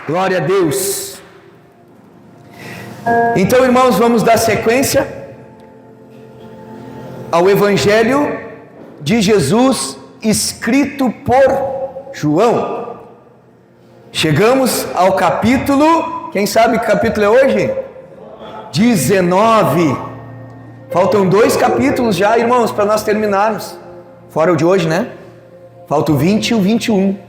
Glória a Deus. Então, irmãos, vamos dar sequência ao Evangelho de Jesus escrito por João. Chegamos ao capítulo, quem sabe que capítulo é hoje? 19. Faltam 2 capítulos já, irmãos, para nós terminarmos. Fora o de hoje, né? Falta o 20 e o 21.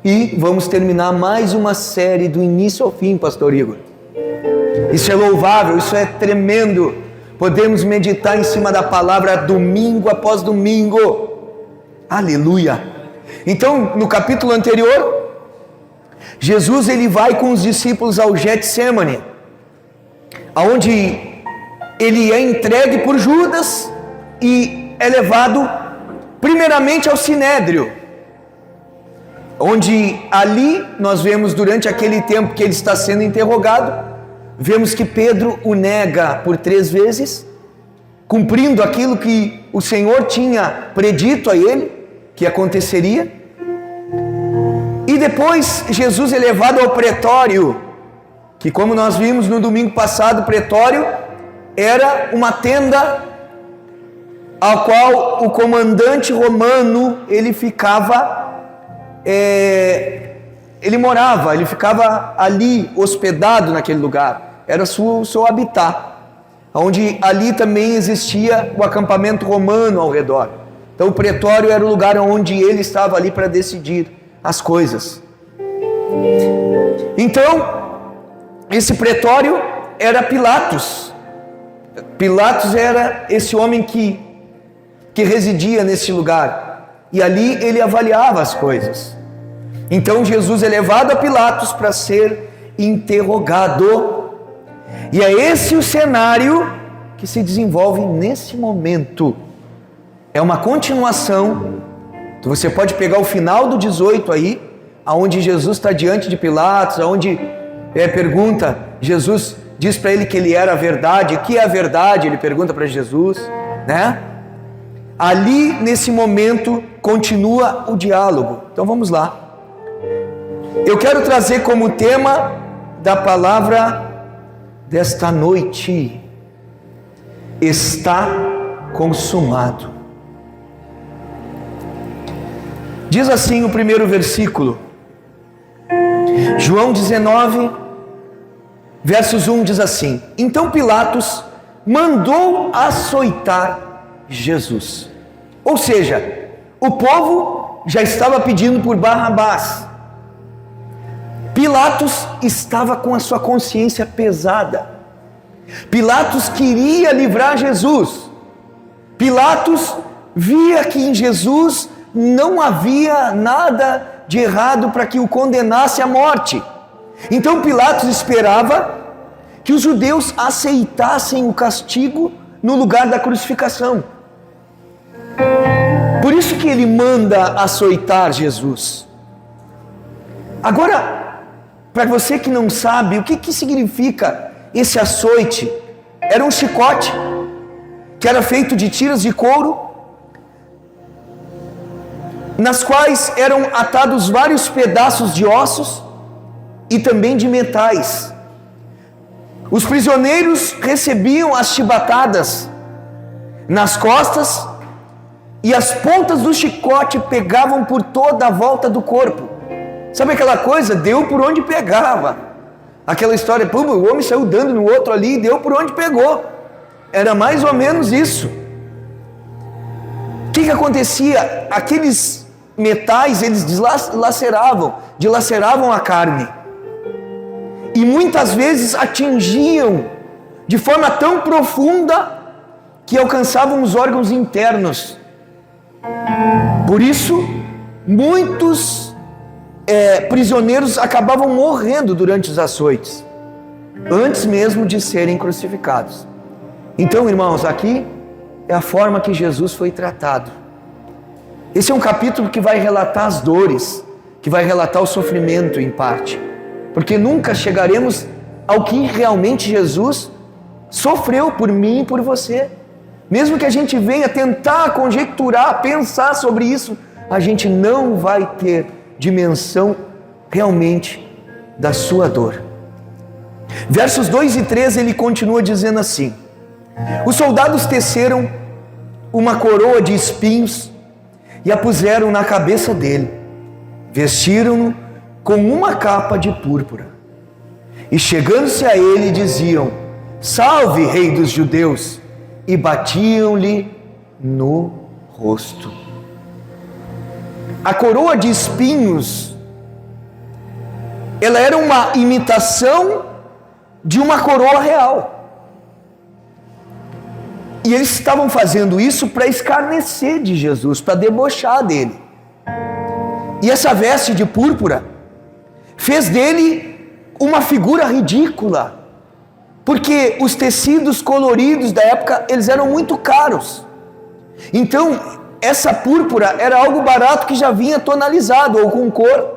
E vamos terminar mais uma série do início ao fim, pastor Igor. Isso é louvável, isso é tremendo. Podemos meditar em cima da palavra domingo após domingo. Aleluia. Então, no capítulo anterior, Jesus ele vai com os discípulos ao Getsemane, aonde ele é entregue por Judas e é levado primeiramente ao Sinédrio, onde ali nós vemos durante aquele tempo que ele está sendo interrogado, vemos que Pedro o nega por 3 vezes, cumprindo aquilo que o Senhor tinha predito a ele, que aconteceria. E depois Jesus é levado ao pretório, que como nós vimos no domingo passado, o pretório era uma tenda ao qual o comandante romano ele ficava, ele morava, ele ficava ali hospedado naquele lugar, era o seu habitat, onde ali também existia o acampamento romano ao redor. Então o pretório era o lugar onde ele estava ali para decidir as coisas. Então esse pretório era Pilatos. Pilatos era esse homem que residia nesse lugar, e ali ele avaliava as coisas. Então Jesus é levado a Pilatos para ser interrogado, e é esse o cenário que se desenvolve nesse momento. É uma continuação. Então você pode pegar o final do 18 aí, aonde Jesus está diante de Pilatos, aonde pergunta, Jesus diz para ele que ele era a verdade. O que é a verdade? Ele pergunta para Jesus, né? Ali nesse momento continua o diálogo. Então vamos lá. Eu quero trazer como tema da palavra desta noite: está consumado. Diz assim o primeiro versículo, João 19, versos 1 diz assim: então Pilatos mandou açoitar Jesus. Ou seja, o povo já estava pedindo por Barrabás. Pilatos estava com a sua consciência pesada. Pilatos queria livrar Jesus. Pilatos via que em Jesus não havia nada de errado para que o condenasse à morte. Então Pilatos esperava que os judeus aceitassem o castigo no lugar da crucificação. Por isso que ele manda açoitar Jesus. Agora, para você que não sabe, o que significa esse açoite? Era um chicote que era feito de tiras de couro, nas quais eram atados vários pedaços de ossos e também de metais. Os prisioneiros recebiam as chibatadas nas costas, e as pontas do chicote pegavam por toda a volta do corpo. Sabe aquela coisa? Deu por onde pegava. Aquela história, o homem saiu dando no outro ali e deu por onde pegou. Era mais ou menos isso. O que acontecia? Aqueles metais, eles dilaceravam a carne. E muitas vezes atingiam de forma tão profunda que alcançavam os órgãos internos. Por isso, muitos prisioneiros acabavam morrendo durante os açoites, antes mesmo de serem crucificados. Então, irmãos, aqui é a forma que Jesus foi tratado. Esse é um capítulo que vai relatar as dores, que vai relatar o sofrimento em parte, porque nunca chegaremos ao que realmente Jesus sofreu por mim e por você. Mesmo que a gente venha tentar conjecturar, pensar sobre isso, a gente não vai ter dimensão realmente da sua dor. Versos 2 e 3 ele continua dizendo assim: os soldados teceram uma coroa de espinhos e a puseram na cabeça dele, vestiram-no com uma capa de púrpura, e chegando-se a ele diziam: salve, rei dos judeus, e batiam-lhe no rosto. A coroa de espinhos, ela era uma imitação de uma coroa real. E eles estavam fazendo isso para escarnecer de Jesus, para debochar dele. E essa veste de púrpura fez dele uma figura ridícula, porque os tecidos coloridos da época, eles eram muito caros. Então, essa púrpura era algo barato que já vinha tonalizado ou com cor.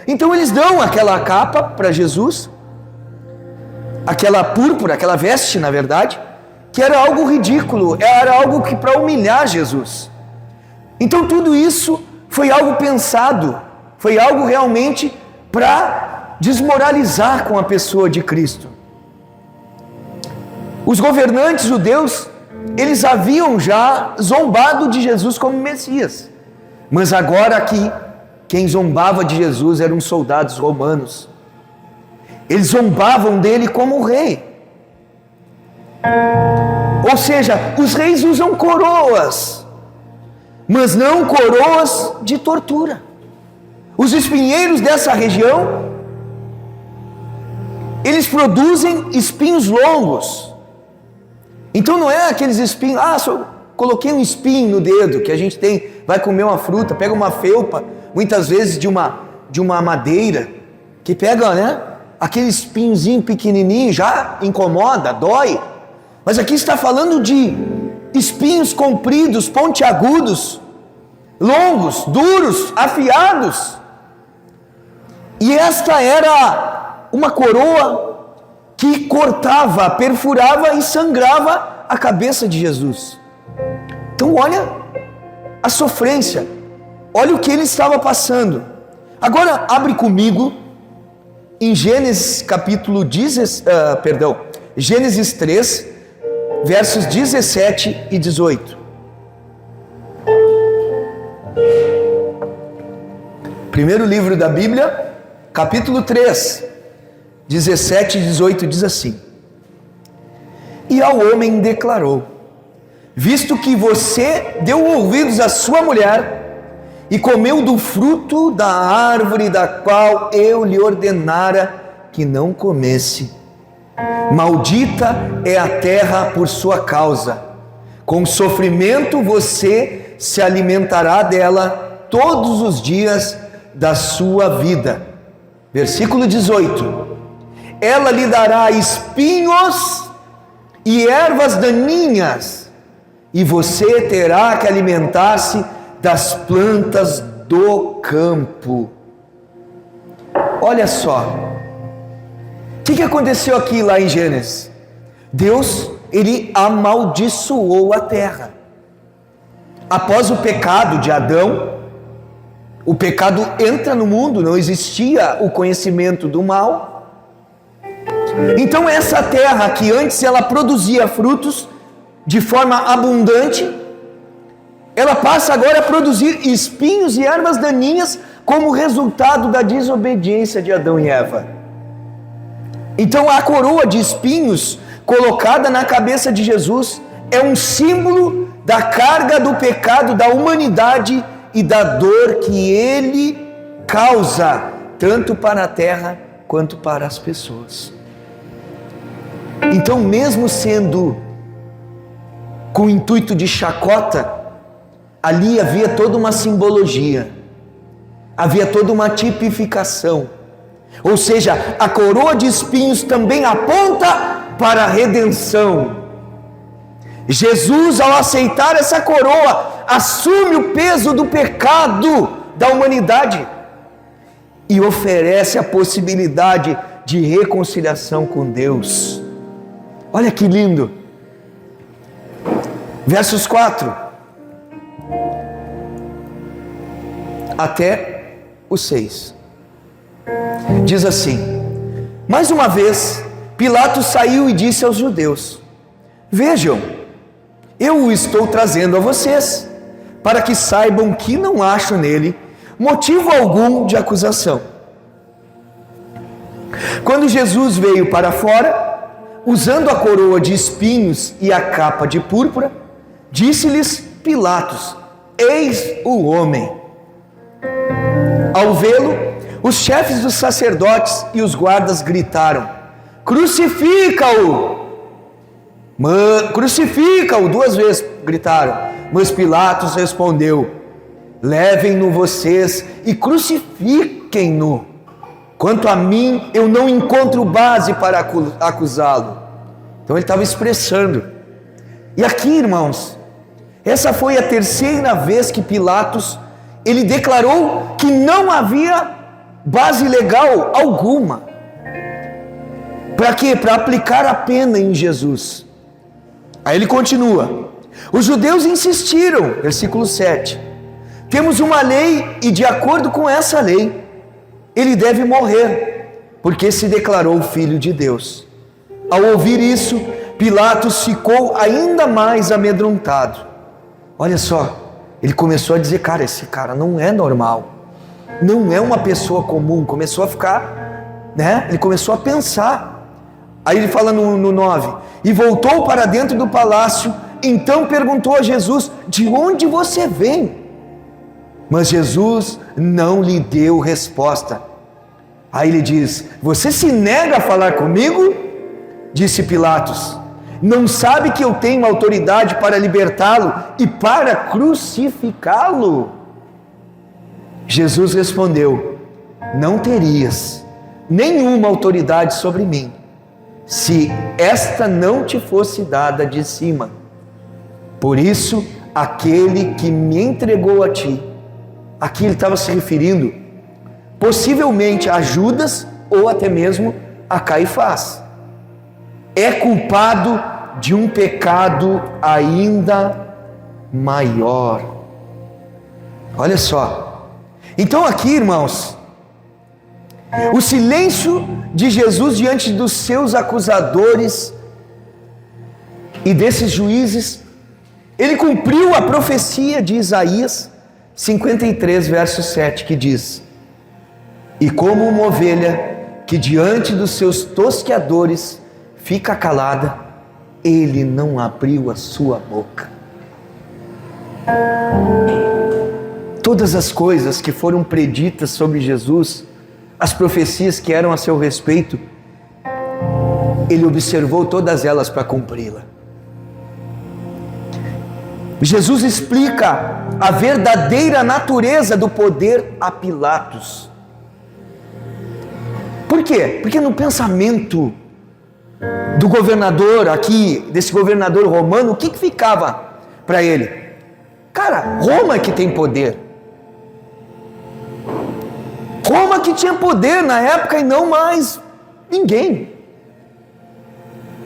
Então eles dão aquela capa para Jesus, aquela púrpura, aquela veste, na verdade, que era algo ridículo, era algo que para humilhar Jesus. Então tudo isso foi algo pensado, foi algo realmente para desmoralizar com a pessoa de Cristo. Os governantes judeus, eles haviam já zombado de Jesus como Messias, mas agora aqui, quem zombava de Jesus eram os soldados romanos. Eles zombavam dele como rei. Ou seja, os reis usam coroas, mas não coroas de tortura. Os espinheiros dessa região, eles produzem espinhos longos. Então não é aqueles espinhos, só coloquei um espinho no dedo, que a gente tem, vai comer uma fruta, pega uma felpa, muitas vezes de uma madeira, que pega, né, aquele espinhozinho pequenininho, já incomoda, dói. Mas aqui está falando de espinhos compridos, pontiagudos, longos, duros, afiados. E esta era uma coroa que cortava, perfurava e sangrava a cabeça de Jesus. Então olha a sofrência, olha o que ele estava passando. Agora abre comigo em Gênesis Gênesis 3, versos 17 e 18. Primeiro livro da Bíblia, capítulo 3, 17 e 18 diz assim: e ao homem declarou: visto que você deu ouvidos à sua mulher e comeu do fruto da árvore da qual eu lhe ordenara que não comesse, maldita é a terra por sua causa, com sofrimento você se alimentará dela todos os dias da sua vida. Versículo 18: ela lhe dará espinhos e ervas daninhas, e você terá que alimentar-se das plantas do campo. Olha só, o que aconteceu aqui lá em Gênesis? Deus, ele amaldiçoou a terra. Após o pecado de Adão, o pecado entra no mundo, não existia o conhecimento do mal. Então essa terra que antes ela produzia frutos de forma abundante, ela passa agora a produzir espinhos e ervas daninhas como resultado da desobediência de Adão e Eva. Então a coroa de espinhos colocada na cabeça de Jesus é um símbolo da carga do pecado da humanidade e da dor que ele causa, tanto para a terra quanto para as pessoas. Então, mesmo sendo com o intuito de chacota, ali havia toda uma simbologia, havia toda uma tipificação. Ou seja, a coroa de espinhos também aponta para a redenção. Jesus, ao aceitar essa coroa, assume o peso do pecado da humanidade e oferece a possibilidade de reconciliação com Deus. Olha que lindo. Versos 4 até o 6. Diz assim: Mais uma vez, Pilatos saiu e disse aos judeus: vejam, eu o estou trazendo a vocês, para que saibam que não acho nele motivo algum de acusação. Quando Jesus veio para fora, usando a coroa de espinhos e a capa de púrpura, disse-lhes Pilatos: eis o homem. Ao vê-lo, os chefes dos sacerdotes e os guardas gritaram: crucifica-o! Crucifica-o! 2 vezes gritaram. Mas Pilatos respondeu: levem-no vocês e crucifiquem-no. Quanto a mim, eu não encontro base para acusá-lo. Então ele estava expressando. E aqui, irmãos, essa foi a terceira vez que Pilatos, ele declarou que não havia base legal alguma. Para quê? Para aplicar a pena em Jesus. Aí ele continua. Os judeus insistiram, versículo 7. Temos uma lei e de acordo com essa lei, ele deve morrer, porque se declarou filho de Deus. Ao ouvir isso, Pilatos ficou ainda mais amedrontado. Olha só, ele começou a dizer: cara, esse cara não é normal, não é uma pessoa comum. Começou a ficar, ele começou a pensar. Aí ele fala no 9: e voltou para dentro do palácio, então perguntou a Jesus: de onde você vem? Mas Jesus não lhe deu resposta. Aí ele diz: você se nega a falar comigo? Disse Pilatos: não sabe que eu tenho autoridade para libertá-lo e para crucificá-lo? Jesus respondeu: não terias nenhuma autoridade sobre mim, se esta não te fosse dada de cima. Por isso, aquele que me entregou a ti. Aqui ele estava se referindo possivelmente a Judas ou até mesmo a Caifás. É culpado de um pecado ainda maior. Olha só. Então aqui, irmãos, o silêncio de Jesus diante dos seus acusadores e desses juízes, ele cumpriu a profecia de Isaías 53, verso 7, que diz: e como uma ovelha que diante dos seus tosqueadores fica calada, ele não abriu a sua boca. Todas as coisas que foram preditas sobre Jesus, as profecias que eram a seu respeito, ele observou todas elas para cumpri-la. Jesus explica a verdadeira natureza do poder a Pilatos. Por quê? Porque no pensamento do governador aqui, desse governador romano, o que ficava para ele? Cara, Roma é que tem poder. Roma que tinha poder na época e não mais ninguém.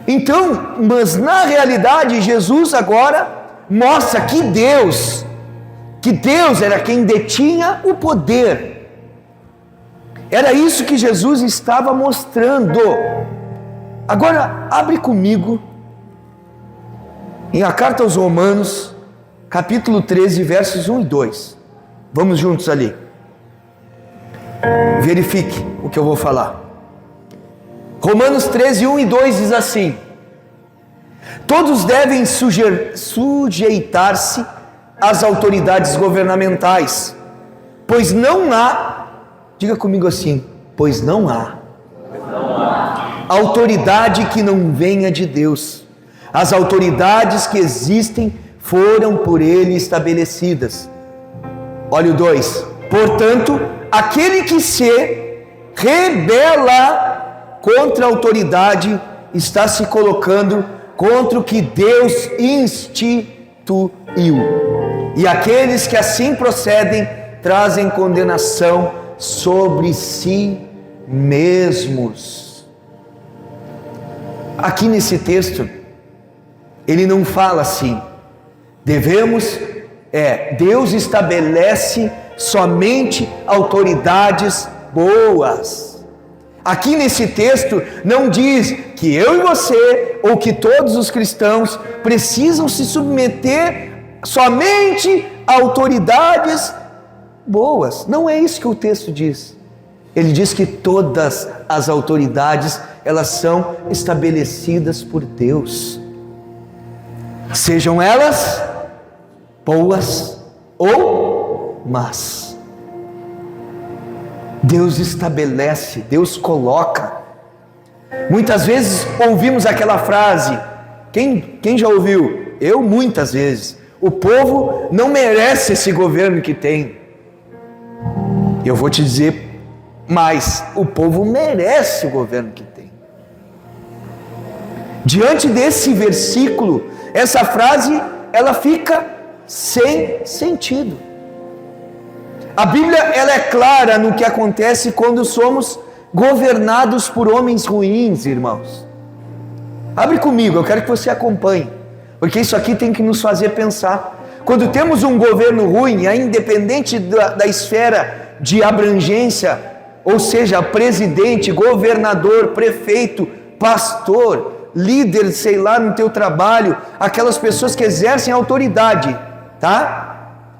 Então, mas na realidade, Jesus agora mostra que Deus era quem detinha o poder. Era isso que Jesus estava mostrando. Agora, abre comigo em a carta aos Romanos, capítulo 13, versos 1 e 2. Vamos juntos ali. Verifique o que eu vou falar. Romanos 13, 1 e 2 diz assim: todos devem sujeitar-se às autoridades governamentais, pois não há, diga comigo assim, pois não há autoridade que não venha de Deus. As autoridades que existem foram por Ele estabelecidas. Olha o 2. Portanto, aquele que se rebela contra a autoridade está se colocando contra o que Deus instituiu. E aqueles que assim procedem trazem condenação sobre si mesmos. Aqui nesse texto, ele não fala assim: Deus estabelece somente autoridades boas. Aqui nesse texto não diz que eu e você, ou que todos os cristãos, precisam se submeter somente a autoridades boas. Não é isso que o texto diz. Ele diz que todas as autoridades, elas são estabelecidas por Deus. Sejam elas boas ou más. Deus estabelece, Deus coloca. Muitas vezes ouvimos aquela frase, quem já ouviu? Eu muitas vezes. O povo não merece esse governo que tem. Eu vou te dizer mais, o povo merece o governo que tem. Diante desse versículo, essa frase, ela fica sem sentido. A Bíblia, ela é clara no que acontece quando somos governados por homens ruins, irmãos. Abre comigo, eu quero que você acompanhe, porque isso aqui tem que nos fazer pensar. Quando temos um governo ruim, independente da esfera de abrangência, ou seja, presidente, governador, prefeito, pastor, líder, sei lá, no teu trabalho, aquelas pessoas que exercem autoridade, tá?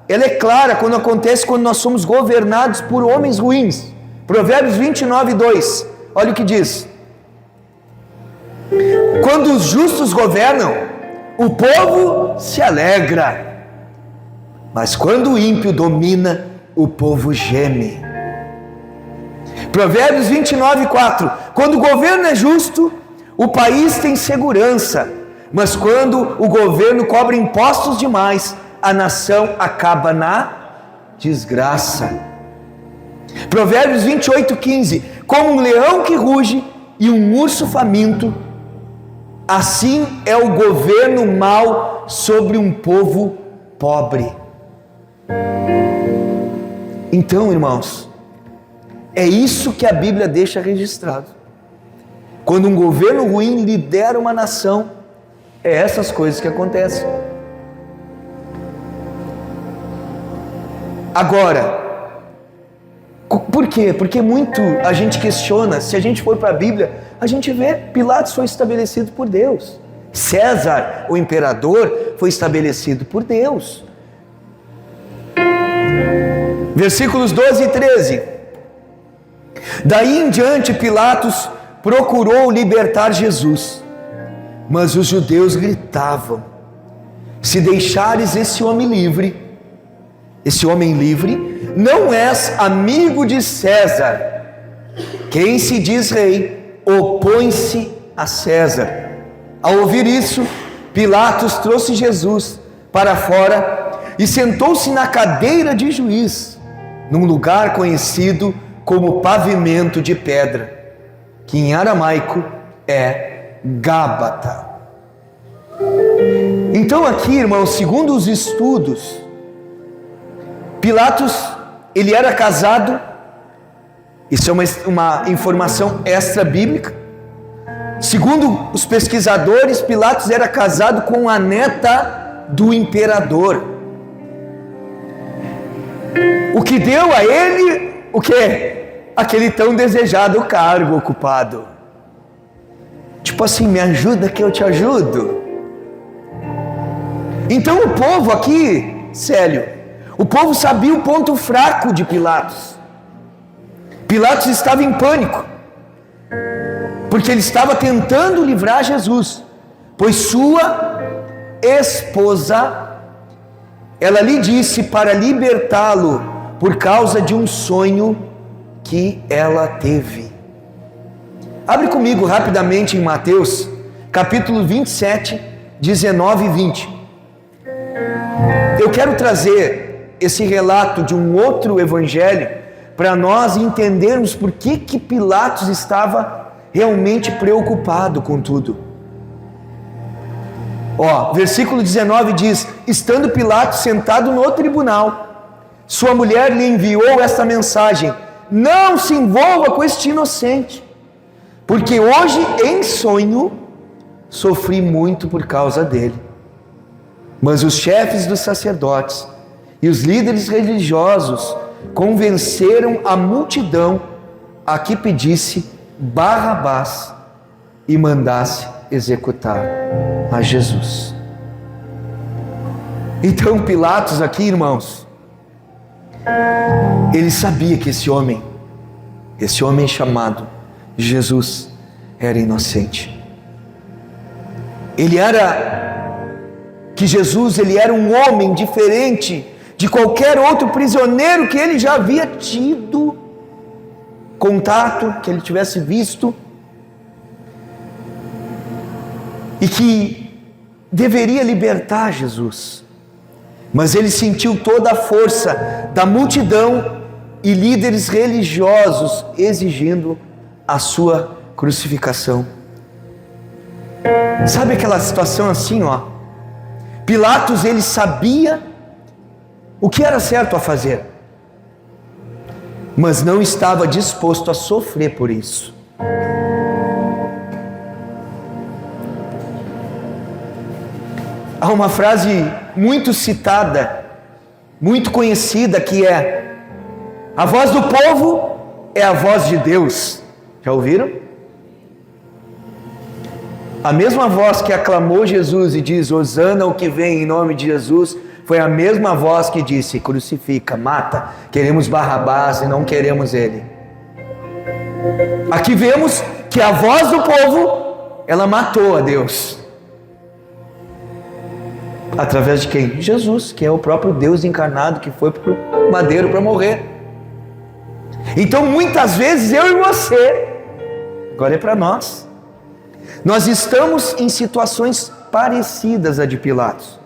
Ela é clara quando acontece quando nós somos governados por homens ruins. Provérbios 29:2, olha o que diz: quando os justos governam, o povo se alegra, mas quando o ímpio domina, o povo geme. Provérbios 29:4, quando o governo é justo, o país tem segurança, mas quando o governo cobra impostos demais, a nação acaba na desgraça. Provérbios 28:15, como um leão que ruge e um urso faminto, assim é o governo mau sobre um povo pobre. Então, irmãos, é isso que a Bíblia deixa registrado. Quando um governo ruim lidera uma nação, é essas coisas que acontecem. Agora, por quê? Porque muito a gente questiona, se a gente for para a Bíblia, a gente vê Pilatos foi estabelecido por Deus. César, o imperador, foi estabelecido por Deus. Versículos 12 e 13. Daí em diante Pilatos procurou libertar Jesus, mas os judeus gritavam: se deixares esse homem livre, não és amigo de César. Quem se diz rei, opõe-se a César. Ao ouvir isso, Pilatos trouxe Jesus para fora e sentou-se na cadeira de juiz, num lugar conhecido como pavimento de pedra, que em aramaico é Gábata. Então aqui, irmãos, segundo os estudos, Pilatos, ele era casado, isso é uma informação extra-bíblica. Segundo os pesquisadores, Pilatos era casado com a neta do imperador. O que deu a ele, o quê? Aquele tão desejado cargo ocupado. Tipo assim, me ajuda que eu te ajudo. Então o povo aqui, Célio, o povo sabia o ponto fraco de Pilatos. Pilatos estava em pânico, porque ele estava tentando livrar Jesus, pois sua esposa, ela lhe disse para libertá-lo por causa de um sonho que ela teve. Abre comigo rapidamente em Mateus, capítulo 27, 19 e 20. Eu quero trazer esse relato de um outro evangelho para nós entendermos por que Pilatos estava realmente preocupado com tudo. Versículo 19 diz: estando Pilatos sentado no tribunal, sua mulher lhe enviou esta mensagem: não se envolva com este inocente, porque hoje em sonho sofri muito por causa dele. Mas os chefes dos sacerdotes e os líderes religiosos convenceram a multidão a que pedisse Barrabás e mandasse executar a Jesus. Então Pilatos aqui, irmãos, ele sabia que esse homem chamado Jesus era inocente. Jesus era um homem diferente de qualquer outro prisioneiro que ele já havia tido contato, que ele tivesse visto, e que deveria libertar Jesus. Mas ele sentiu toda a força da multidão e líderes religiosos exigindo a sua crucificação. Sabe aquela situação assim, ó? Pilatos, ele sabia o que era certo a fazer, mas não estava disposto a sofrer por isso. Há uma frase muito citada, muito conhecida, que é: a voz do povo é a voz de Deus. Já ouviram? A mesma voz que aclamou Jesus e diz: Hosana o que vem em nome de Jesus, foi a mesma voz que disse: crucifica, mata, queremos Barrabás e não queremos ele. Aqui vemos que a voz do povo, ela matou a Deus. Através de quem? Jesus, que é o próprio Deus encarnado, que foi para o madeiro para morrer. Então muitas vezes eu e você, agora é para nós estamos em situações parecidas à de Pilatos.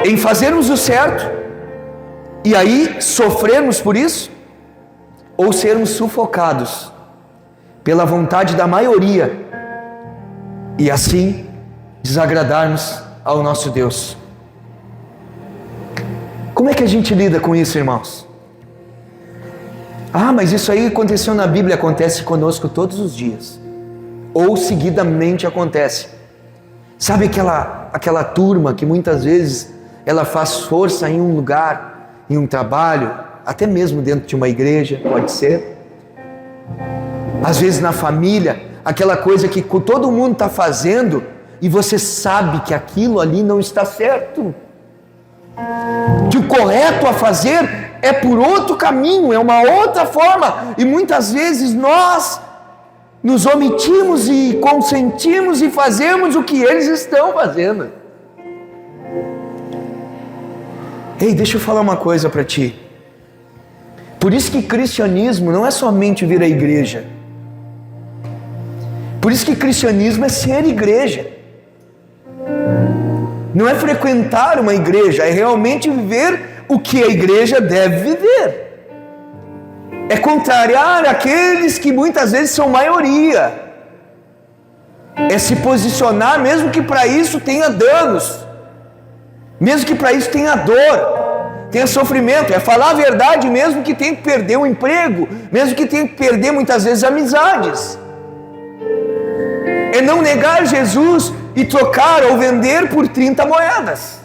Em fazermos o certo e aí sofrermos por isso, ou sermos sufocados pela vontade da maioria e assim desagradarmos ao nosso Deus. Como é que a gente lida com isso, irmãos? Mas isso aí aconteceu na Bíblia, acontece conosco todos os dias, ou seguidamente acontece. Sabe aquela turma que muitas vezes ela faz força em um lugar, em um trabalho, até mesmo dentro de uma igreja, pode ser. Às vezes na família, aquela coisa que todo mundo está fazendo e você sabe que aquilo ali não está certo, que o correto a fazer é por outro caminho, é uma outra forma, e muitas vezes nós nos omitimos e consentimos e fazemos o que eles estão fazendo. Ei, deixa eu falar uma coisa para ti. Por isso que cristianismo não é somente vir à igreja. Por isso que cristianismo é ser igreja. Não é frequentar uma igreja, é realmente viver o que a igreja deve viver. É contrariar aqueles que muitas vezes são maioria. É se posicionar mesmo que para isso tenha danos, mesmo que para isso tenha dor, tenha sofrimento. É falar a verdade mesmo que tenha que perder o emprego, mesmo que tenha que perder muitas vezes amizades. É não negar Jesus e trocar ou vender por 30 moedas.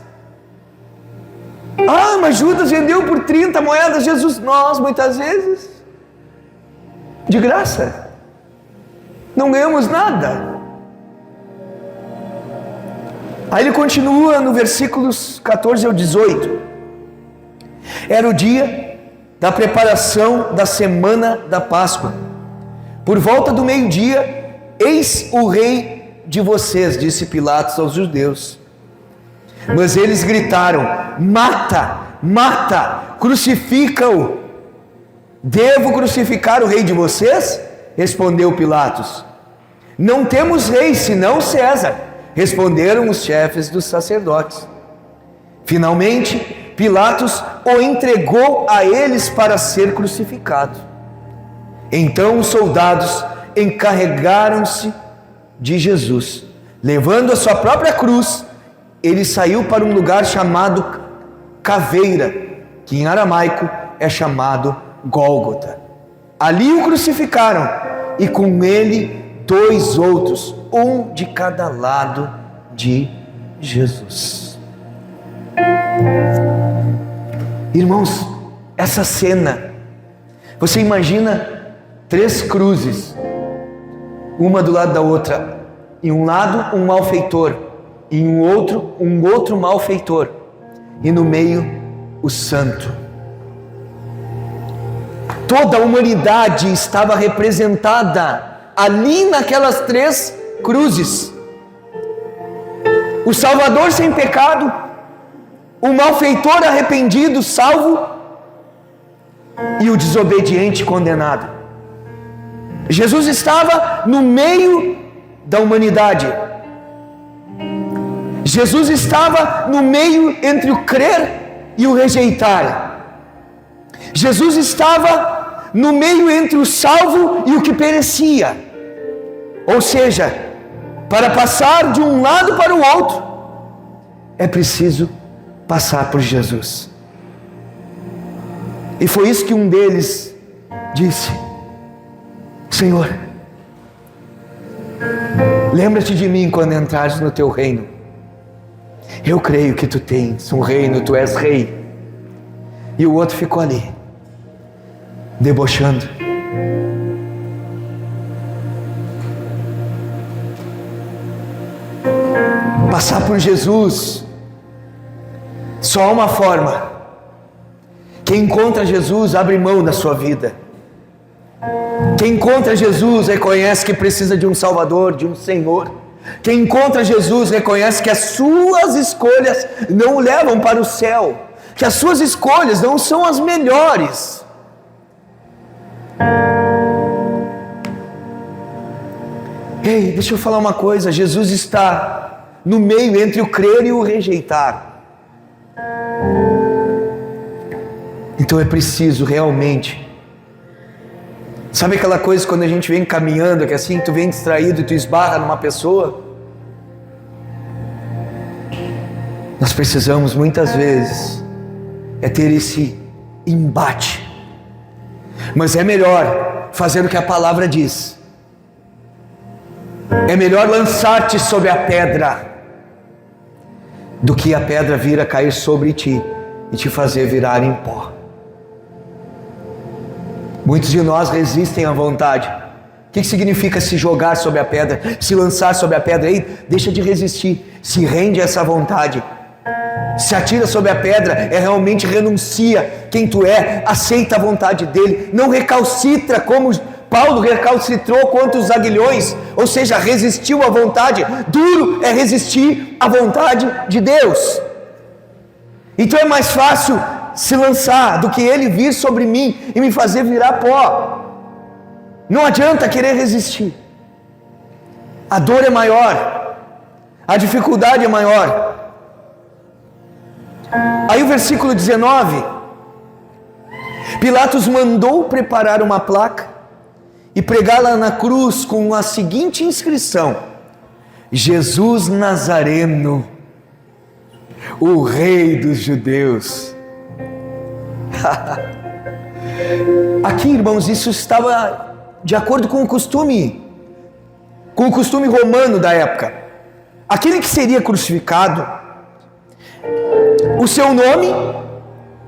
Mas Judas vendeu por 30 moedas Jesus. Nós muitas vezes, de graça, não ganhamos nada. Aí ele continua no versículos 14 ao 18. Era o dia da preparação da semana da Páscoa. Por volta do meio-dia, eis o rei de vocês, disse Pilatos aos judeus. Mas eles gritaram: mata, mata, crucifica-o. Devo crucificar o rei de vocês? Respondeu Pilatos. Não temos rei senão César, responderam os chefes dos sacerdotes. Finalmente, Pilatos o entregou a eles para ser crucificado. Então os soldados encarregaram-se de Jesus. Levando a sua própria cruz, ele saiu para um lugar chamado Caveira, que em aramaico é chamado Gólgota. Ali o crucificaram e com ele 2 outros, um de cada lado de Jesus. Irmãos, essa cena, você imagina 3 cruzes, uma do lado da outra, em um lado um malfeitor, e em um outro malfeitor, e no meio o santo. Toda a humanidade estava representada ali naquelas 3 cruzes. O Salvador sem pecado, o malfeitor arrependido, salvo, e o desobediente condenado. Jesus estava no meio da humanidade. Jesus estava no meio entre o crer e o rejeitar. Jesus estava no meio entre o salvo e o que perecia. Ou seja, para passar de um lado para o outro, é preciso passar por Jesus. E foi isso que um deles disse: Senhor, lembra-te de mim quando entrares no teu reino. Eu creio que tu tens um reino, tu és rei. E o outro ficou ali, debochando. Passar por Jesus, só há uma forma. Quem encontra Jesus abre mão da sua vida. Quem encontra Jesus reconhece que precisa de um Salvador, de um Senhor. Quem encontra Jesus reconhece que as suas escolhas não o levam para o céu, que as suas escolhas não são as melhores. Ei, deixa eu falar uma coisa: Jesus está no meio entre o crer e o rejeitar. Então é preciso realmente, sabe aquela coisa quando a gente vem caminhando, que assim tu vem distraído e tu esbarra numa pessoa? Nós precisamos muitas vezes ter esse embate, mas é melhor fazer o que a palavra diz. É melhor lançar-te sobre a pedra do que a pedra vir a cair sobre ti e te fazer virar em pó. Muitos de nós resistem à vontade. O que significa se jogar sobre a pedra, se lançar sobre a pedra? Aí, deixa de resistir, se rende a essa vontade, se atira sobre a pedra, realmente renuncia quem tu é, aceita a vontade dele, não recalcitra como Paulo recalcitrou contra os aguilhões, ou seja, resistiu à vontade. Duro é resistir à vontade de Deus. Então é mais fácil se lançar do que ele vir sobre mim e me fazer virar pó. Não adianta querer resistir. A dor é maior, a dificuldade é maior. Aí o versículo 19, Pilatos mandou preparar uma placa e pregá-la na cruz com a seguinte inscrição: Jesus Nazareno, o Rei dos Judeus. Aqui, irmãos, isso estava de acordo com o costume romano da época. Aquele que seria crucificado, o seu nome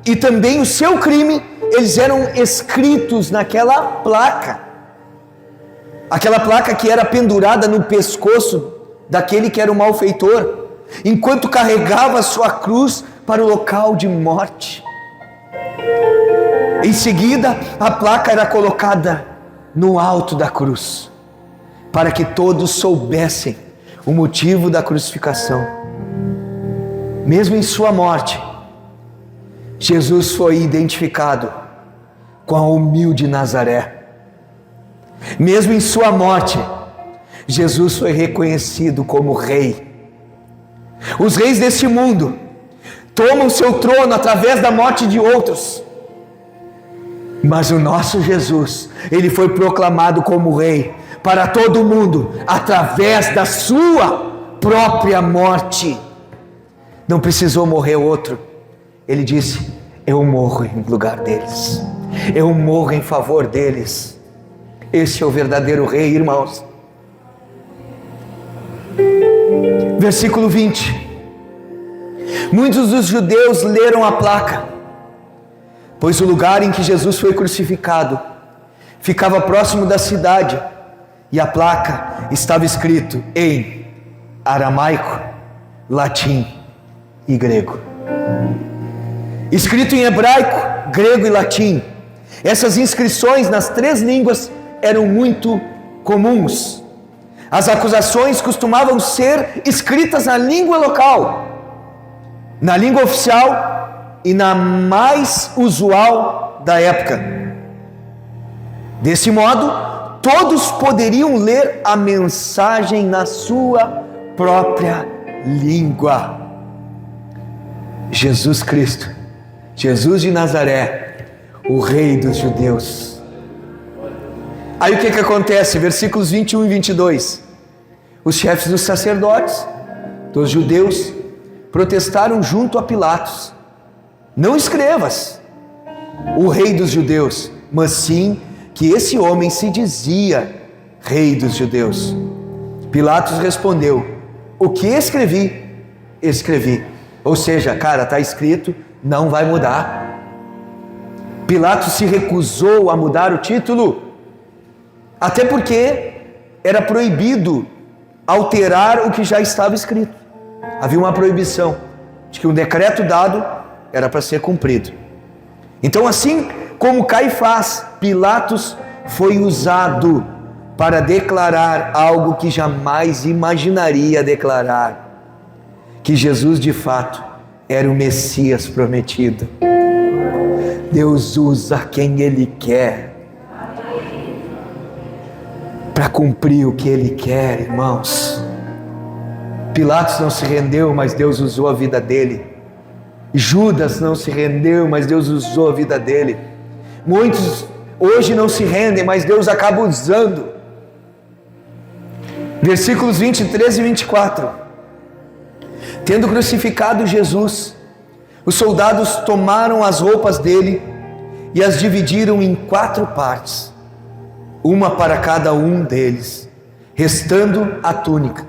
e também o seu crime, eles eram escritos naquela placa. Aquela placa que era pendurada no pescoço daquele que era o malfeitor, enquanto carregava a sua cruz para o local de morte. Em seguida, a placa era colocada no alto da cruz, para que todos soubessem o motivo da crucificação. Mesmo em sua morte, Jesus foi identificado com a humilde Nazaré. Mesmo em sua morte, Jesus foi reconhecido como rei. Os reis deste mundo tomam seu trono através da morte de outros, mas o nosso Jesus, ele foi proclamado como rei para todo mundo através da sua própria morte. Não precisou morrer outro. Ele disse: eu morro em lugar deles, eu morro em favor deles. Esse é o verdadeiro rei, irmãos. Versículo 20. Muitos dos judeus leram a placa pois o lugar em que Jesus foi crucificado ficava próximo da cidade e a placa estava escrito em aramaico, latim e grego. Escrito em hebraico, grego e latim. Essas inscrições nas 3 línguas eram muito comuns. As acusações costumavam ser escritas na língua local, na língua oficial e na mais usual da época. Desse modo, todos poderiam ler a mensagem na sua própria língua. Jesus Cristo, Jesus de Nazaré, o Rei dos Judeus. Aí o que acontece? Versículos 21 e 22. Os chefes dos sacerdotes, dos judeus, protestaram junto a Pilatos: não escrevas o Rei dos Judeus, mas sim que esse homem se dizia Rei dos Judeus. Pilatos respondeu: o que escrevi, escrevi. Ou seja, cara, está escrito, não vai mudar. Pilatos se recusou a mudar o título, até porque era proibido alterar o que já estava escrito. Havia uma proibição de que um decreto dado era para ser cumprido. Então, assim como Caifás, Pilatos foi usado para declarar algo que jamais imaginaria declarar: que Jesus de fato era o Messias prometido. Deus usa quem Ele quer para cumprir o que Ele quer, irmãos. Pilatos não se rendeu, mas Deus usou a vida dele. Judas não se rendeu, mas Deus usou a vida dele. Muitos hoje não se rendem, mas Deus acaba usando. Versículos 23 e 24. Tendo crucificado Jesus, os soldados tomaram as roupas dele e as dividiram em 4 partes, uma para cada um deles, restando a túnica.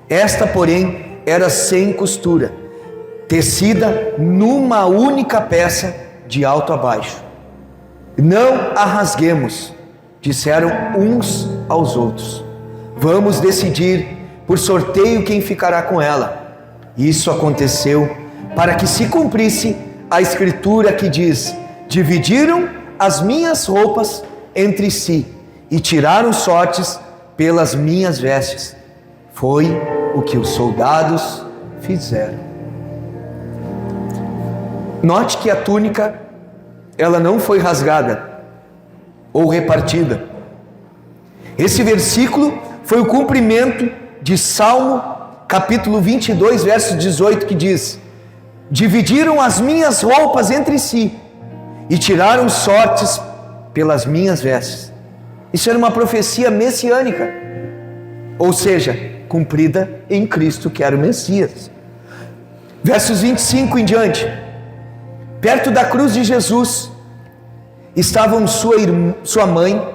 Esta, porém, era sem costura, tecida numa única peça de alto a baixo. Não a rasguemos, disseram uns aos outros. Vamos decidir por sorteio quem ficará com ela. Isso aconteceu para que se cumprisse a escritura que diz: dividiram as minhas roupas entre si e tiraram sortes pelas minhas vestes. Foi o que os soldados fizeram. Note que a túnica, ela não foi rasgada ou repartida. Esse versículo foi o cumprimento de Salmo capítulo 22, verso 18, que diz: dividiram as minhas roupas entre si e tiraram sortes pelas minhas vestes. Isso era uma profecia messiânica, ou seja, cumprida em Cristo, que era o Messias. Versos 25 em diante. Perto da cruz de Jesus estavam sua mãe,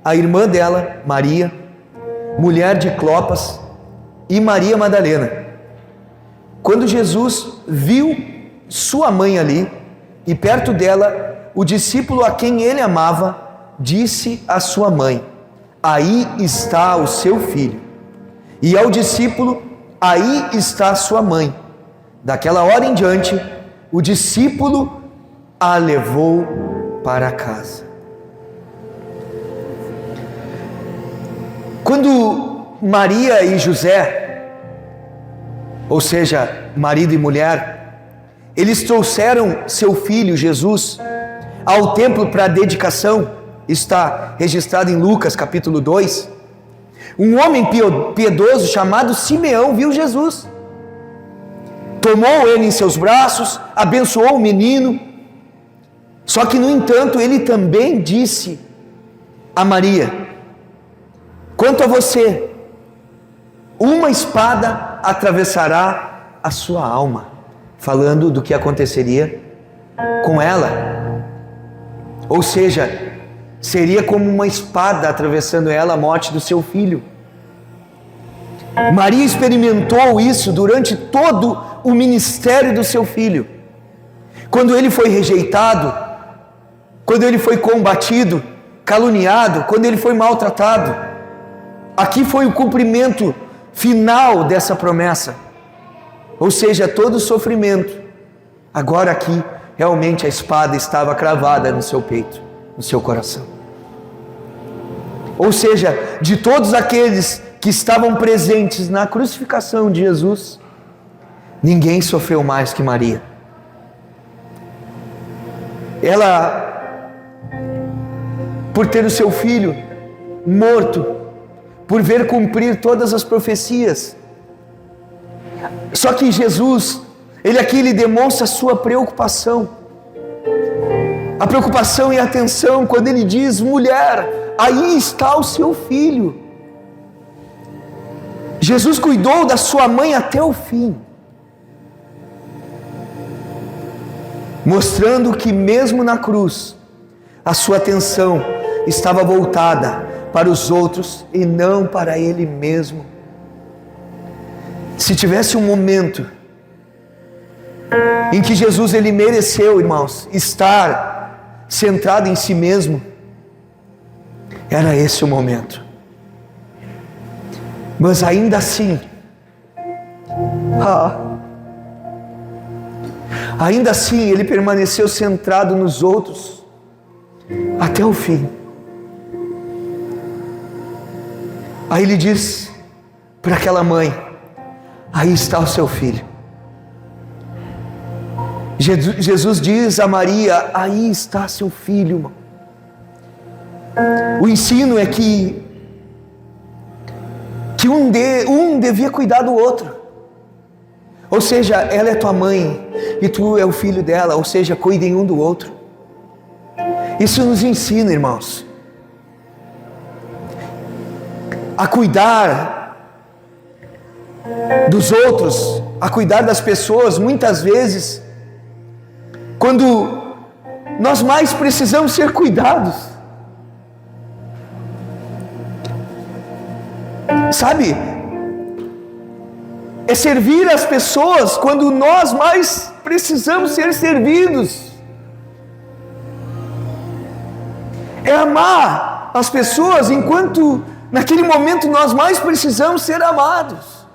a irmã dela, Maria, mulher de Clopas, e Maria Madalena. Quando Jesus viu sua mãe ali, e perto dela o discípulo a quem ele amava, disse à sua mãe: aí está o seu filho. E ao discípulo: aí está sua mãe. Daquela hora em diante, o discípulo a levou para casa. Quando Maria e José, ou seja, marido e mulher, eles trouxeram seu filho Jesus ao templo para a dedicação, está registrado em Lucas capítulo 2, um homem piedoso chamado Simeão viu Jesus, tomou ele em seus braços, abençoou o menino. Só que, no entanto, ele também disse a Maria: quanto a você, uma espada atravessará a sua alma, falando do que aconteceria com ela. Ou seja, seria como uma espada atravessando ela a morte do seu filho. Maria experimentou isso durante todo o ministério do seu filho. Quando ele foi rejeitado quando ele foi combatido, caluniado, quando ele foi maltratado. Aqui foi o cumprimento final dessa promessa. Ou seja, todo o sofrimento. Agora aqui, realmente a espada estava cravada no seu peito, no seu coração. Ou seja, de todos aqueles que estavam presentes na crucificação de Jesus, ninguém sofreu mais que Maria. Ela, por ter o seu filho morto, por ver cumprir todas as profecias. Só que Jesus, ele demonstra a sua preocupação. A preocupação e a atenção quando ele diz: mulher, aí está o seu filho. Jesus cuidou da sua mãe até o fim, mostrando que mesmo na cruz, a sua atenção estava voltada para os outros e não para ele mesmo. Se tivesse um momento em que Jesus ele mereceu, irmãos, estar centrado em si mesmo, era esse o momento. Mas ainda assim, ainda assim ele permaneceu centrado nos outros até o fim. Aí ele diz para aquela mãe: aí está o seu filho. Jesus diz a Maria: aí está seu filho, irmão. O ensino é que um devia cuidar do outro. Ou seja, ela é tua mãe e tu é o filho dela. Ou seja, cuidem um do outro. Isso nos ensina, irmãos, a cuidar dos outros, a cuidar das pessoas, muitas vezes, quando nós mais precisamos ser cuidados. Sabe? É servir as pessoas quando nós mais precisamos ser servidos. É amar as pessoas enquanto naquele momento nós mais precisamos ser amados.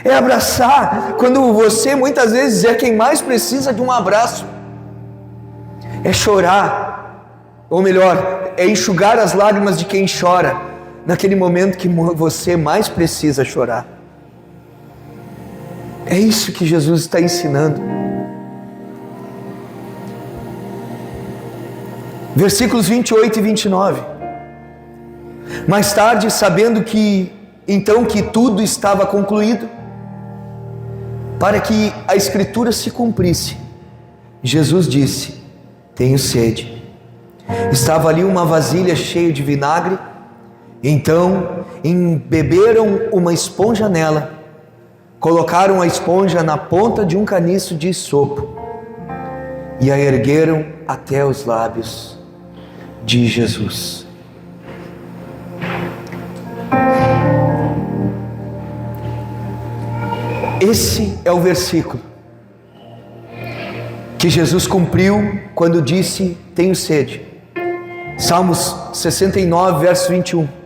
É abraçar quando você muitas vezes é quem mais precisa de um abraço. É chorar, ou melhor, é enxugar as lágrimas de quem chora naquele momento que você mais precisa chorar. É isso que Jesus está ensinando. Versículos 28 e 29. Mais tarde, sabendo que tudo estava concluído, para que a Escritura se cumprisse, Jesus disse: tenho sede. Estava ali uma vasilha cheia de vinagre. Então embeberam uma esponja nela, colocaram a esponja na ponta de um caniço de isopo e a ergueram até os lábios de Jesus. Esse é o versículo que Jesus cumpriu quando disse: tenho sede. Salmos 69, verso 21.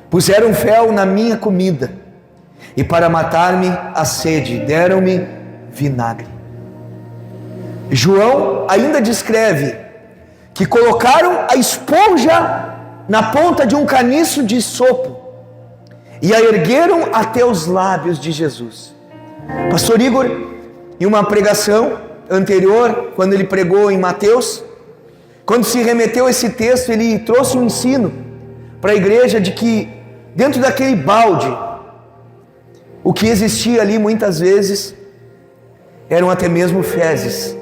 Puseram fel na minha comida, e para matar-me a sede, deram-me vinagre. João ainda descreve que colocaram a esponja na ponta de um caniço de isopo e a ergueram até os lábios de Jesus. Pastor Igor, em uma pregação anterior, quando ele pregou em Mateus, quando se remeteu a esse texto, ele trouxe um ensino para a igreja de que dentro daquele balde, o que existia ali muitas vezes eram até mesmo fezes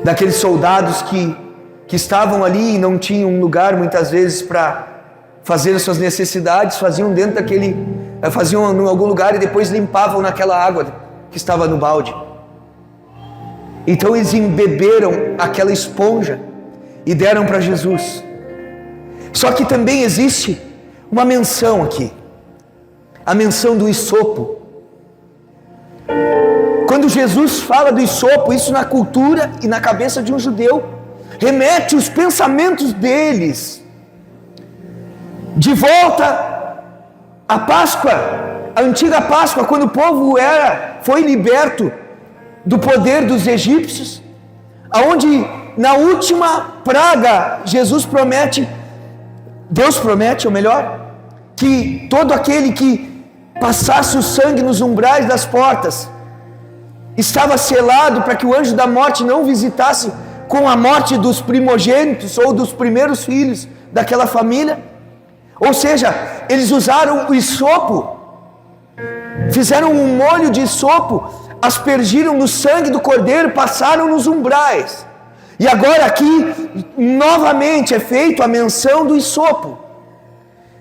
daqueles soldados que estavam ali e não tinham um lugar muitas vezes para fazer as suas necessidades, faziam em algum lugar e depois limpavam naquela água que estava no balde. Então eles embeberam aquela esponja e deram para Jesus. Só que também existe uma menção aqui, a menção do isopo. Quando Jesus fala do isopo, isso na cultura e na cabeça de um judeu remete os pensamentos deles de volta à Páscoa, a antiga Páscoa, quando o povo foi liberto do poder dos egípcios, aonde na última praga Deus promete, ou melhor, que todo aquele que passasse o sangue nos umbrais das portas estava selado para que o anjo da morte não visitasse com a morte dos primogênitos ou dos primeiros filhos daquela família. Ou seja, eles usaram o hisopo, fizeram um molho de hisopo, aspergiram no sangue do cordeiro, passaram nos umbrais. E agora aqui, novamente é feita a menção do hisopo.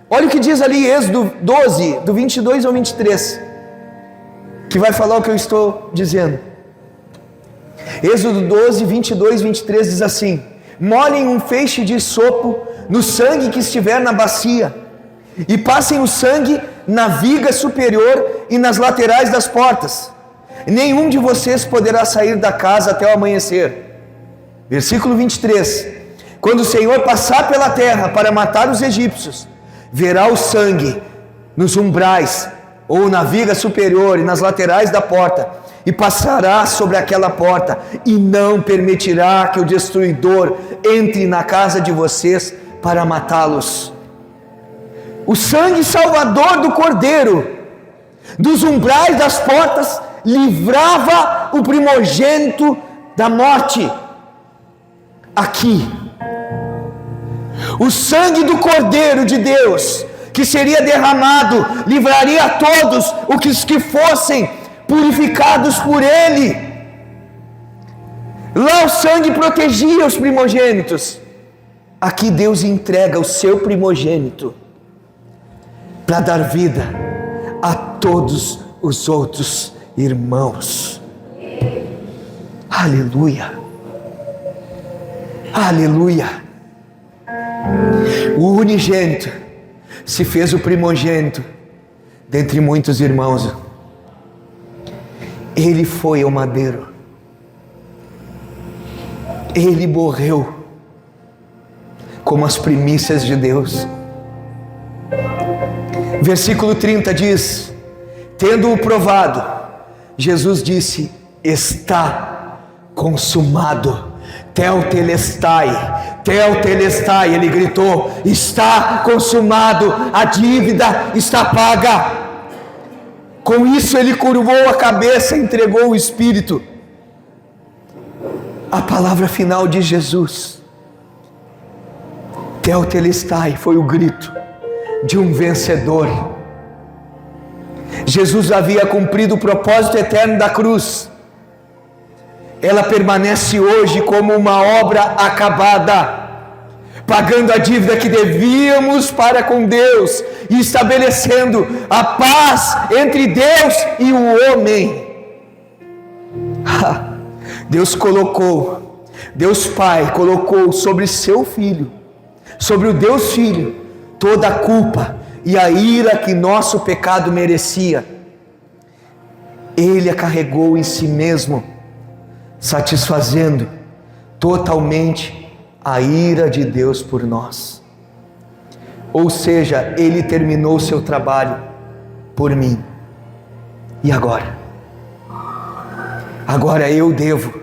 Olha o que diz ali Êxodo 12, do 22 ao 23, que vai falar o que eu estou dizendo. Êxodo 12, 22 e 23 diz assim: molhem um feixe de hisopo no sangue que estiver na bacia, e passem o sangue na viga superior e nas laterais das portas. Nenhum de vocês poderá sair da casa até o amanhecer. Versículo 23: quando o Senhor passar pela terra para matar os egípcios, verá o sangue nos umbrais, ou na viga superior e nas laterais da porta, e passará sobre aquela porta, e não permitirá que o destruidor entre na casa de vocês para matá-los. O sangue salvador do Cordeiro, dos umbrais das portas, livrava o primogênito da morte. Aqui, o sangue do Cordeiro de Deus, que seria derramado, livraria a todos os que fossem purificados por Ele. Lá o sangue protegia os primogênitos. Aqui Deus entrega o seu primogênito para dar vida a todos os outros irmãos. Aleluia, aleluia. O unigênito se fez o primogênito dentre muitos irmãos. Ele foi ao madeiro, ele morreu como as primícias de Deus. Versículo 30 diz: tendo-o provado, Jesus disse: está consumado. Tetelestai, tetelestai, ele gritou: está consumado, a dívida está paga. Com isso ele curvou a cabeça e entregou o Espírito. A palavra final de Jesus, Tetelestai, foi o grito de um vencedor. Jesus havia cumprido o propósito eterno da cruz. Ela permanece hoje como uma obra acabada, pagando a dívida que devíamos para com Deus e estabelecendo a paz entre Deus e o homem. Deus Pai colocou sobre seu Filho, sobre o Deus Filho, toda a culpa e a ira que nosso pecado merecia. Ele a carregou em si mesmo, satisfazendo totalmente a ira de Deus por nós. Ou seja, ele terminou o seu trabalho por mim. E agora? Agora eu devo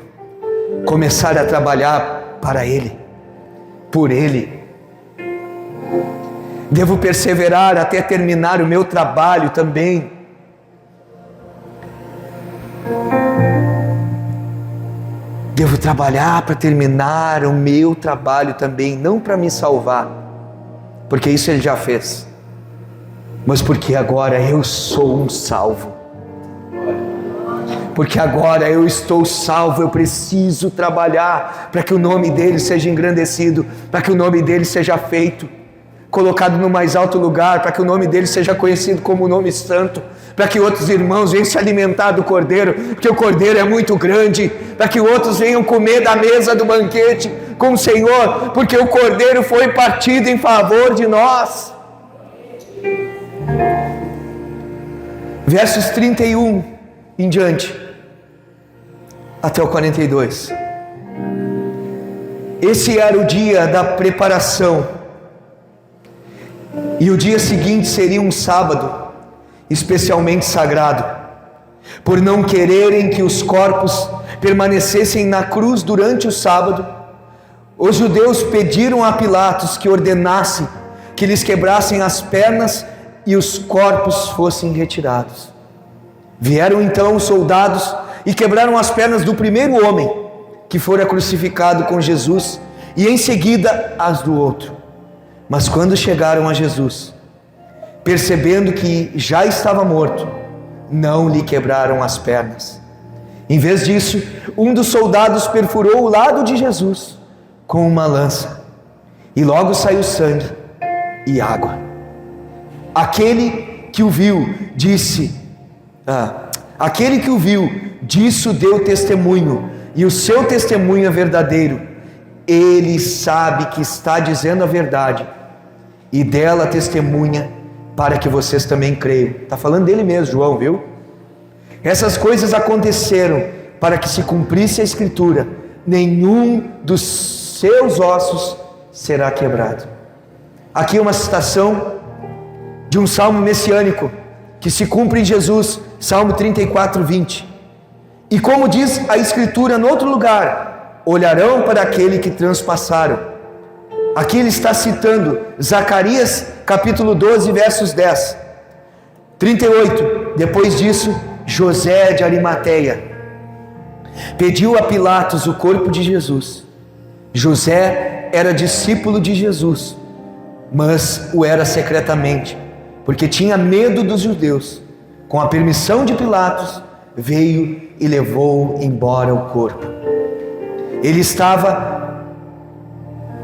começar a trabalhar para ele, por ele. Devo perseverar até terminar o meu trabalho também. Devo trabalhar para terminar o meu trabalho também, não para me salvar, porque isso ele já fez, mas porque agora eu sou um salvo. Porque agora eu estou salvo, eu preciso trabalhar para que o nome dele seja engrandecido, para que o nome dele seja feito, colocado no mais alto lugar, para que o nome dele seja conhecido como o nome santo, para que outros irmãos venham se alimentar do Cordeiro, porque o Cordeiro é muito grande, para que outros venham comer da mesa do banquete com o Senhor, porque o Cordeiro foi partido em favor de nós. Versos 31 em diante, até o 42. Esse era o dia da preparação. E o dia seguinte seria um sábado, especialmente sagrado. Por não quererem que os corpos permanecessem na cruz durante o sábado, os judeus pediram a Pilatos que ordenasse que lhes quebrassem as pernas e os corpos fossem retirados. Vieram então os soldados e quebraram as pernas do primeiro homem que fora crucificado com Jesus, e em seguida as do outro. Mas quando chegaram a Jesus, percebendo que já estava morto, não lhe quebraram as pernas. Em vez disso, um dos soldados perfurou o lado de Jesus com uma lança, e logo saiu sangue e água. Aquele que o viu disse, disso deu testemunho, e o seu testemunho é verdadeiro. Ele sabe que está dizendo a verdade, e dela testemunha, para que vocês também creiam. Está falando dele mesmo, João, viu? Essas coisas aconteceram para que se cumprisse a Escritura: nenhum dos seus ossos será quebrado. Aqui é uma citação de um salmo messiânico que se cumpre em Jesus, Salmo 34, 20. E como diz a Escritura no outro lugar, olharão para aquele que transpassaram. Aqui ele está citando Zacarias capítulo 12, versos 10. 38, depois disso, José de Arimateia pediu a Pilatos o corpo de Jesus. José era discípulo de Jesus, mas o era secretamente, porque tinha medo dos judeus. Com a permissão de Pilatos, veio e levou embora o corpo. Ele estava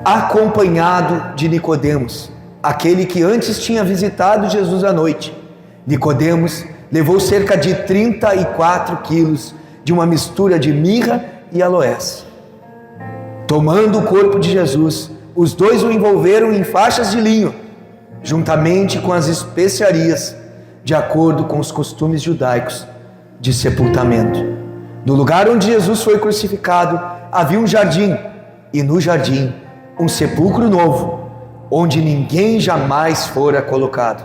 acompanhado de Nicodemos, aquele que antes tinha visitado Jesus à noite. Nicodemos levou cerca de 34 quilos de uma mistura de mirra e aloés. Tomando o corpo de Jesus, os dois o envolveram em faixas de linho, juntamente com as especiarias, de acordo com os costumes judaicos de sepultamento. No lugar onde Jesus foi crucificado, havia um jardim, e no jardim, um sepulcro novo, onde ninguém jamais fora colocado.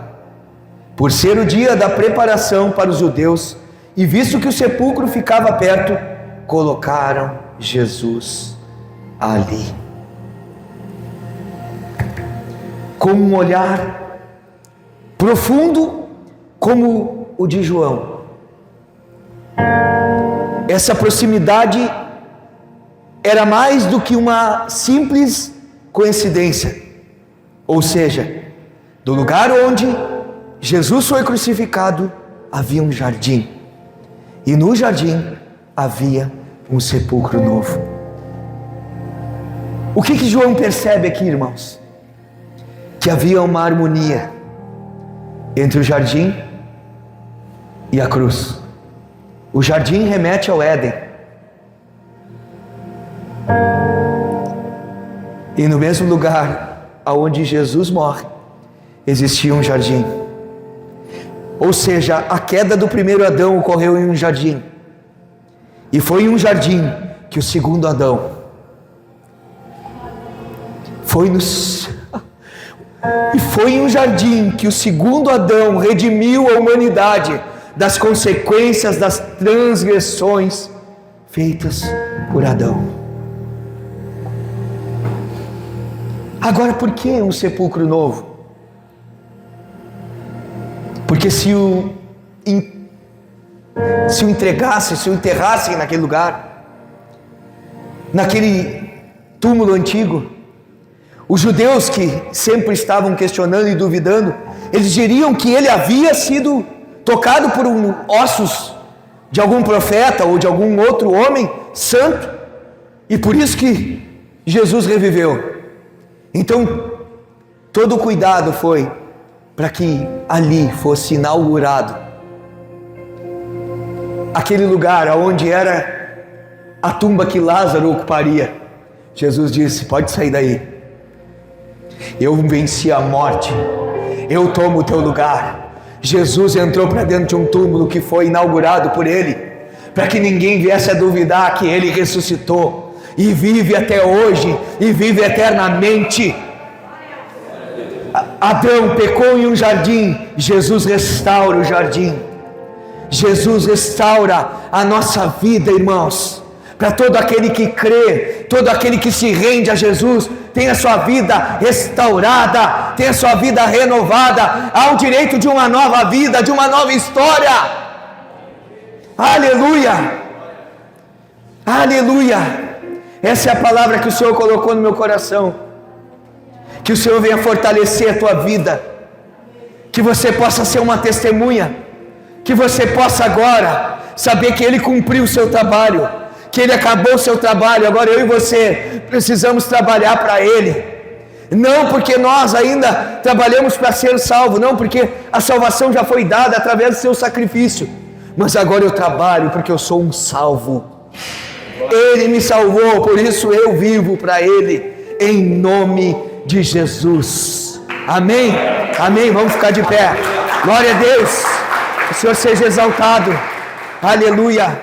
Por ser o dia da preparação para os judeus, e visto que o sepulcro ficava perto, colocaram Jesus ali. Com um olhar profundo como o de João, essa proximidade era mais do que uma simples coincidência. Ou seja, do lugar onde Jesus foi crucificado, havia um jardim, e no jardim havia um sepulcro novo. O que João percebe aqui, irmãos? Que havia uma harmonia entre o jardim e a cruz. O jardim remete ao Éden, e no mesmo lugar aonde Jesus morre, existia um jardim. Ou seja, a queda do primeiro Adão ocorreu em um jardim, e foi em um jardim que o segundo Adão e foi em um jardim que o segundo Adão redimiu a humanidade das consequências das transgressões feitas por Adão. Agora, por que um sepulcro novo? Porque se o enterrassem naquele lugar, naquele túmulo antigo, os judeus que sempre estavam questionando e duvidando, eles diriam que ele havia sido tocado por ossos de algum profeta ou de algum outro homem santo, e por isso que Jesus reviveu. Então, todo o cuidado foi para que ali fosse inaugurado aquele lugar onde era a tumba que Lázaro ocuparia. Jesus disse: pode sair daí, eu venci a morte, eu tomo o teu lugar. Jesus entrou para dentro de um túmulo que foi inaugurado por ele, para que ninguém viesse a duvidar que ele ressuscitou. e vive até hoje, e vive eternamente. Adão pecou em um jardim, Jesus restaura o jardim. Jesus restaura a nossa vida, irmãos. Para todo aquele que crê, todo aquele que se rende a Jesus, tem a sua vida restaurada, tem a sua vida renovada, há o direito de uma nova vida, de uma nova história. Aleluia! Aleluia! Essa é a palavra que o Senhor colocou no meu coração. Que o Senhor venha fortalecer a tua vida, que você possa ser uma testemunha, que você possa agora saber que Ele cumpriu o seu trabalho, que Ele acabou o seu trabalho. Agora eu e você precisamos trabalhar para Ele, não porque nós ainda trabalhamos para ser salvo, não, porque a salvação já foi dada através do seu sacrifício, mas agora eu trabalho porque eu sou um salvo. Ele me salvou, por isso eu vivo para Ele, em nome de Jesus. Amém? Amém? Vamos ficar de pé. Glória a Deus. O Senhor seja exaltado. Aleluia.